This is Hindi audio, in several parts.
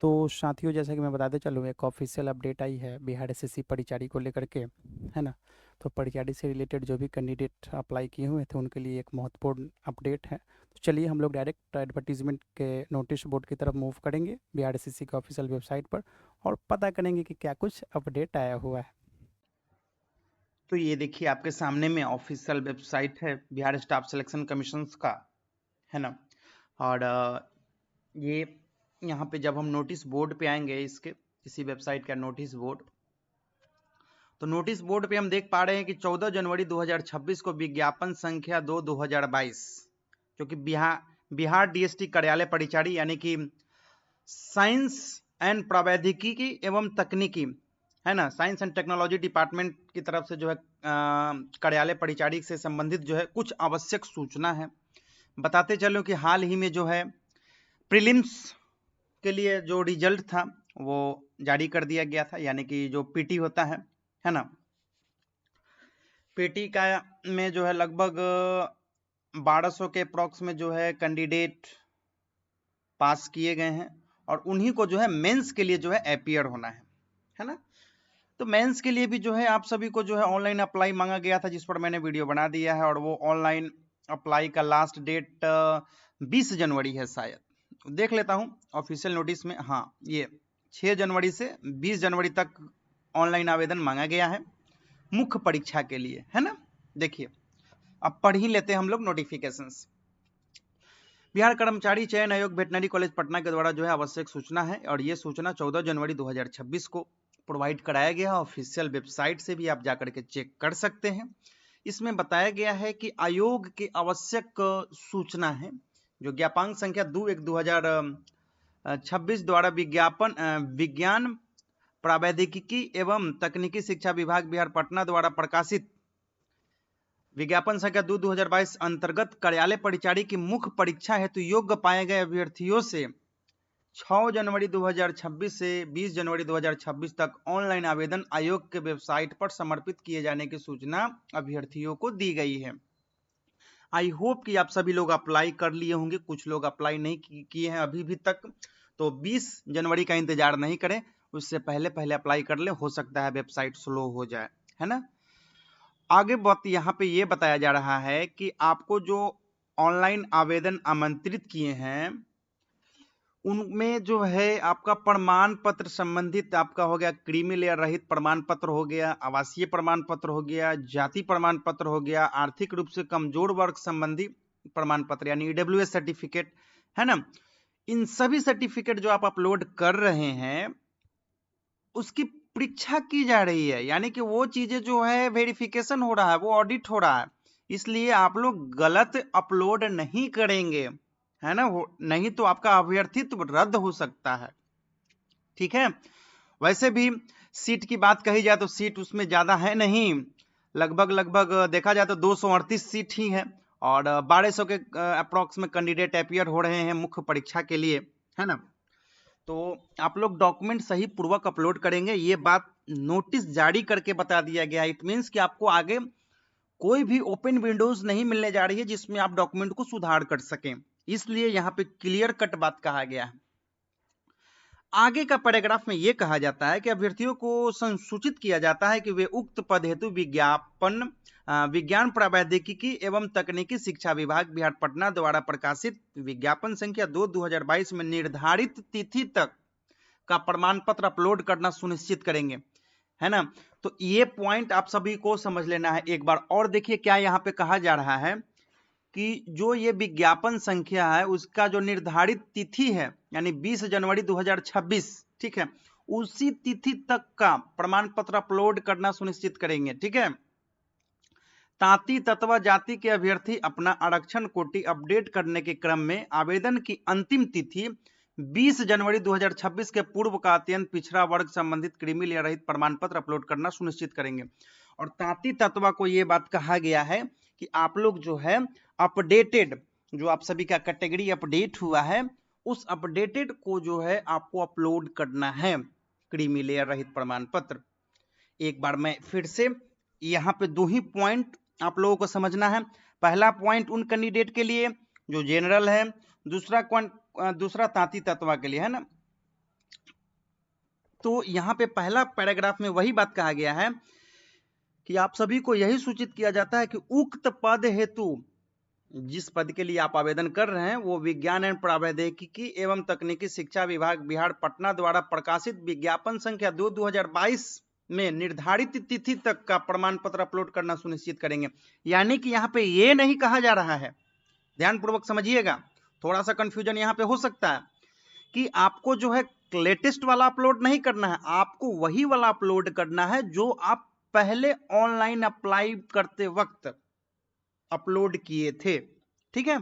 तो साथियों, जैसा कि मैं बताते चलूँ, एक ऑफिशियल अपडेट आई है बिहार एसएससी परिचारी को लेकर के, है ना। तो परिचारी से रिलेटेड जो भी कैंडिडेट अप्लाई किए हुए थे उनके लिए एक महत्वपूर्ण अपडेट है। तो चलिए हम लोग डायरेक्ट एडवर्टीजमेंट के नोटिस बोर्ड की तरफ मूव करेंगे बिहार एसएससी के ऑफिशियल वेबसाइट पर, और पता करेंगे कि क्या कुछ अपडेट आया हुआ है। तो ये देखिए आपके सामने में ऑफिशियल वेबसाइट है बिहार स्टाफ सिलेक्शन कमीशन का, है ना। और ये यहाँ पे जब हम नोटिस बोर्ड पे आएंगे, इसके इसी वेबसाइट का नोटिस बोर्ड, तो नोटिस बोर्ड पे हम देख पा रहे हैं कि 14 जनवरी 2026 को विज्ञापन संख्या 2022, जो कि बिहार डीएसटी कार्यालय परिचारी यानी कि साइंस एंड प्रौद्योगिकी एवं तकनीकी, है ना, साइंस एंड टेक्नोलॉजी डिपार्टमेंट की तरफ से जो है कार्यालय परिचारी से संबंधित जो है कुछ आवश्यक सूचना है। बताते चलो कि हाल ही में जो है प्रीलिम्स के लिए जो रिजल्ट था वो जारी कर दिया गया था, यानी कि जो पीटी होता है ना। पीटी का में जो है लगभग 1200 के अप्रॉक्स में जो है कैंडिडेट पास किए गए हैं, और उन्हीं को जो है मेंस के लिए जो है अपीयर होना है ना। तो मेंस के लिए भी जो है आप सभी को जो है ऑनलाइन अप्लाई मांगा गया था, जिस पर मैंने वीडियो बना दिया है, और वो ऑनलाइन अप्लाई का लास्ट डेट 20 जनवरी है शायद। देख लेता हूं ऑफिशियल नोटिस में, हाँ ये 6 जनवरी से 20 जनवरी तक ऑनलाइन आवेदन मांगा गया है मुख्य परीक्षा के लिए, है ना। देखिए अब पढ़ ही लेते हैं हम लोग नोटिफिकेशंस। बिहार कर्मचारी चयन आयोग वेटनरी कॉलेज पटना के द्वारा जो है आवश्यक सूचना है, और ये सूचना 14 जनवरी 2026 को प्रोवाइड कराया गया। ऑफिशियल वेबसाइट से भी आप जाकर के चेक कर सकते हैं। इसमें बताया गया है कि आयोग की आवश्यक सूचना है, जो ज्ञापांक संख्या 2/1/2026 द्वारा विज्ञान प्रौद्योगिकी एवं तकनीकी शिक्षा विभाग बिहार पटना द्वारा प्रकाशित विज्ञापन संख्या 2/2022 अंतर्गत कार्यालय परिचारी की मुख्य परीक्षा हेतु योग्य पाए गए अभ्यर्थियों से 6 जनवरी 2026 से 20 जनवरी 2026 तक ऑनलाइन आवेदन आयोग के वेबसाइट पर समर्पित किए जाने की सूचना अभ्यर्थियों को दी गई है। आई होप कि आप सभी लोग अप्लाई कर लिए होंगे, कुछ लोग अप्लाई नहीं किए हैं अभी भी तक, तो 20 जनवरी का इंतजार नहीं करें, उससे पहले पहले अप्लाई कर ले, हो सकता है वेबसाइट स्लो हो जाए, है ना। आगे बात यहाँ पे ये बताया जा रहा है कि आपको जो ऑनलाइन आवेदन आमंत्रित किए हैं उनमें जो है आपका प्रमाण पत्र संबंधित आपका हो गया, क्रीमी लेयर रहित प्रमाण पत्र हो गया, आवासीय प्रमाण पत्र हो गया, जाति प्रमाण पत्र हो गया, आर्थिक रूप से कमजोर वर्ग संबंधी प्रमाण पत्र यानी ईडब्ल्यूएस सर्टिफिकेट, है ना। इन सभी सर्टिफिकेट जो आप अपलोड कर रहे हैं उसकी परीक्षा की जा रही है, यानी कि वो चीजें जो है वेरिफिकेशन हो रहा है, वो ऑडिट हो रहा है। इसलिए आप लोग गलत अपलोड नहीं करेंगे, है ना, नहीं तो आपका अभ्यर्थित्व रद्द हो सकता है। ठीक है। वैसे भी सीट की बात कही जाए तो सीट उसमें ज्यादा है नहीं, लगभग लगभग देखा जाए तो 238 सीट ही है, और 1200 के अप्रोक्स में कैंडिडेट अपीयर हो रहे हैं मुख्य परीक्षा के लिए, है ना। तो आप लोग डॉक्यूमेंट सही पूर्वक अपलोड करेंगे, ये बात नोटिस जारी करके बता दिया गया। इट मीन्स कि आपको आगे कोई भी ओपन विंडोज नहीं मिलने जा रही है जिसमें आप डॉक्यूमेंट को सुधार कर सकें, इसलिए यहाँ पे क्लियर कट बात कहा गया है। आगे का पैराग्राफ में यह कहा जाता है कि अभ्यर्थियों को संसूचित किया जाता है कि वे उक्त पद हेतु विज्ञान प्रौद्योगिकी एवं तकनीकी शिक्षा विभाग बिहार पटना द्वारा प्रकाशित विज्ञापन संख्या 2/2022 में निर्धारित तिथि तक का प्रमाण पत्र अपलोड करना सुनिश्चित करेंगे, है ना। तो ये पॉइंट आप सभी को समझ लेना है एक बार। और देखिए क्या यहाँ पे कहा जा रहा है कि जो ये विज्ञापन संख्या है उसका जो निर्धारित तिथि है यानी 20 जनवरी 2026, ठीक है, उसी तिथि तक का प्रमाण पत्र अपलोड करना सुनिश्चित करेंगे। ठीक है। तांती तत्वा जाति के अभ्यर्थी अपना आरक्षण कोटि अपडेट करने के क्रम में आवेदन की अंतिम तिथि 20 जनवरी 2026 के पूर्व का अत्यंत पिछड़ा वर्ग संबंधित क्रीमी लेयर रहित प्रमाण पत्र अपलोड करना सुनिश्चित करेंगे। और तांती तत्वा को यह बात कहा गया है कि आप लोग जो है अपडेटेड, जो आप सभी का कैटेगरी अपडेट हुआ है उस अपडेटेड को जो है आपको अपलोड करना है, क्रीमी लेयर रहित प्रमाण पत्र। एक बार मैं फिर से यहाँ पे दो ही पॉइंट आप लोगों को समझना है। पहला पॉइंट उन कैंडिडेट के लिए जो जनरल है, दूसरा तांती तत्वा के लिए, है ना। तो यहाँ पे पहला पैराग्राफ में वही बात कहा गया है कि आप सभी को यही सूचित किया जाता है कि उक्त पद हेतु जिस पद के लिए आप आवेदन कर रहे हैं वो विज्ञान एवं प्रौद्योगिकी एवं तकनीकी शिक्षा विभाग बिहार पटना द्वारा प्रकाशित विज्ञापन संख्या 2/2022 में निर्धारित तिथि तक का प्रमाण पत्र अपलोड करना सुनिश्चित करेंगे। यानी कि यहाँ पे ये नहीं कहा जा रहा है, ध्यानपूर्वक समझिएगा, थोड़ा सा कंफ्यूजन यहाँ पे हो सकता है कि आपको जो है लेटेस्ट वाला अपलोड नहीं करना है, आपको वही वाला अपलोड करना है जो आप पहले ऑनलाइन अप्लाई करते वक्त अपलोड किए थे। ठीक है,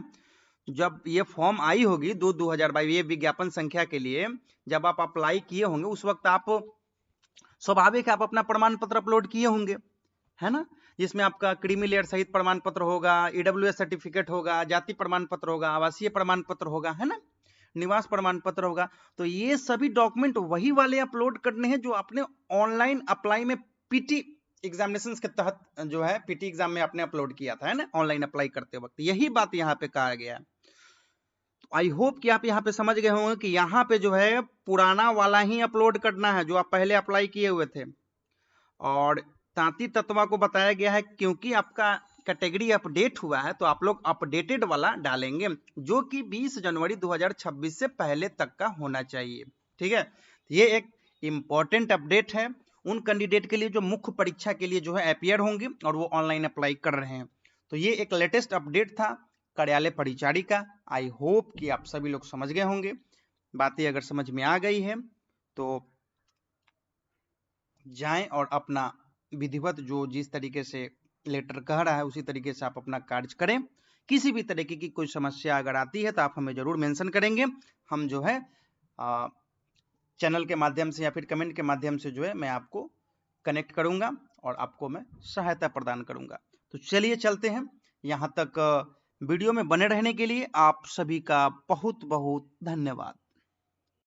जब ये फॉर्म आई होगी 2/2022 ये विज्ञापन संख्या के लिए, जब आप अप्लाई किए होंगे उस वक्त आप स्वाभाविक आप अपना प्रमाण पत्र अपलोड किए होंगे, है ना, जिसमें आपका क्रीमी लेयर सहित प्रमाण पत्र होगा, ईडब्ल्यूएस सर्टिफिकेट होगा, जाति प्रमाण पत्र होगा, आवासीय प्रमाण पत्र होगा, है ना, निवास प्रमाण पत्र होगा। तो ये सभी डॉक्यूमेंट वही वाले अपलोड करने हैं जो आपने ऑनलाइन अप्लाई में पीटी एग्जामिनेशन के तहत जो है पीटी एग्जाम में आपने अपलोड किया था, है ना, ऑनलाइन अप्लाई करते वक्त। यही बात यहाँ पे कहा गया है। आई होप कि आप यहाँ पे समझ गए होंगे कि यहाँ पे जो है पुराना वाला ही अपलोड करना है जो आप पहले अप्लाई किए हुए थे। और तांती तत्वा को बताया गया है क्योंकि आपका कैटेगरी अपडेट हुआ है तो आप लोग अपडेटेड वाला डालेंगे जो कि 20 जनवरी 2026 से पहले तक का होना चाहिए। ठीक है, ये एक इंपॉर्टेंट अपडेट है उन कैंडिडेट के लिए जो मुख्य परीक्षा के लिए जो है अपियर होंगे और वो ऑनलाइन अप्लाई कर रहे हैं। तो ये एक लेटेस्ट अपडेट था कार्यालय परिचारी का। आई होप कि आप सभी लोग समझ गए होंगे। बातें अगर समझ में आ गई है तो जाएं और अपना विधिवत जो जिस तरीके से लेटर कह रहा है उसी तरीके से आप अपना कार्य करें। किसी भी तरीके की कोई समस्या अगर आती है तो आप हमें जरूर मेंशन करेंगे, हम जो है चैनल के माध्यम से या फिर कमेंट के माध्यम से जो है मैं आपको कनेक्ट करूंगा और आपको मैं सहायता प्रदान करूंगा। तो चलिए चलते हैं, यहाँ तक वीडियो में बने रहने के लिए आप सभी का बहुत बहुत धन्यवाद।